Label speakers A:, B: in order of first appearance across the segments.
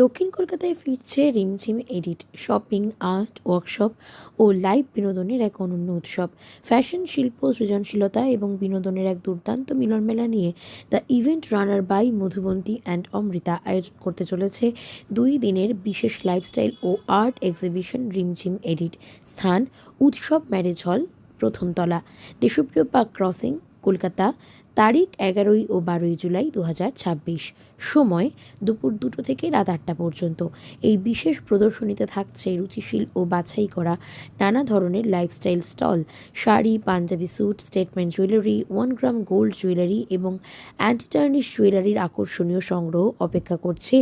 A: দক্ষিণ কলকাতায় ফিরছে রিমঝিম এডিট, শপিং, আর্ট, ওয়ার্কশপ ও লাইভ বিনোদনের এক অনন্য উৎসব। ফ্যাশন, শিল্প, সৃজনশীলতা এবং বিনোদনের এক দুর্দান্ত মিলনমেলা নিয়ে the event runner by Madhubanti and Amrita আয়োজন করতে চলেছে 2 দিনের বিশেষ লাইফস্টাইল ও আর্ট এক্সিবিশন রিমঝিম এডিট। স্থান: উৎসব ম্যারেজ হল, প্রথম তলা, দেশপ্রিয় পার্ক ক্রসিং, কলকাতা। তারিখ: 11 ও 12 জুলাই 2026। সময়: দুপুর 2টো থেকে রাত 8টা পর্যন্ত। এই বিশেষ প্রদর্শনীতে থাকছে রুচিশীল ও বাছাই করা নানা ধরনের lifestyle stall, sari, panjabi suit, statement jewellery, 1 gram gold jewellery এবং অ্যান্টি টার্নিশ জুয়েলারির আকর্ষণীয় সংগ্রহ অপেক্ষা করছে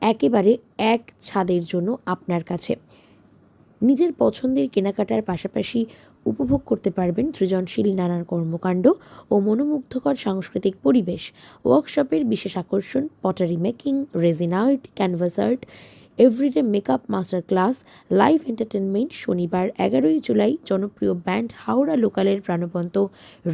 A: একেবারে এক ছাদের জন্য আপনার কাছে। নিজের পছন্দের কেনাকাটার পাশাপাশি উপভোগ করতে পারবেন সৃজনশীল নানান কর্মকাণ্ড ও মনোমুগ্ধকর সাংস্কৃতিক পরিবেশ। ওয়ার্কশপের বিশেষ আকর্ষণ: pottery making, resin art, canvas art, everyday makeup master class, live entertainment. শনিবার 11 জুলাই জনপ্রিয় ব্যান্ড হাওড়া লোকালের প্রাণবন্ত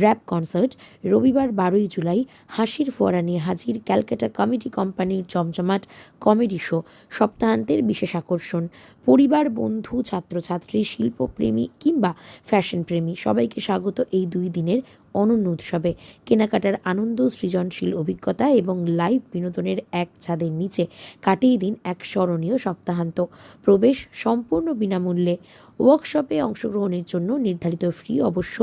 A: র্যাপ কনসার্ট। রবিবার 12 জুলাই হাসির ফোয়ারা নিয়ে হাজির ক্যালকাটা কমেডি কোম্পানির জমজমাট কমেডি শো। সপ্তাহান্তের বিশেষ আকর্ষণ: পরিবার, বন্ধু, ছাত্রছাত্রী, শিল্পপ্রেমী কিংবা ফ্যাশন প্রেমী সবাইকে স্বাগত এই 2 দিনের অনন্য উৎসবে। কেনাকাটার আনন্দ, সৃজনশীল অভিজ্ঞতা এবং লাইভ বিনোদনের এক ছাদের নিচে কাটিয়ে দিন এক স্মরণীয় সপ্তাহান্ত। প্রবেশ সম্পূর্ণ বিনামূল্যে। ওয়ার্কশপে অংশগ্রহণের জন্য নির্ধারিত ফি অবশ্য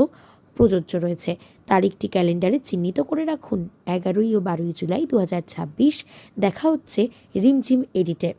A: প্রযোজ্য রয়েছে। তারিখটি ক্যালেন্ডারে চিহ্নিত করে রাখুন: 11 ও 12 জুলাই 2026। দেখা হচ্ছে রিমঝিম এডিটে।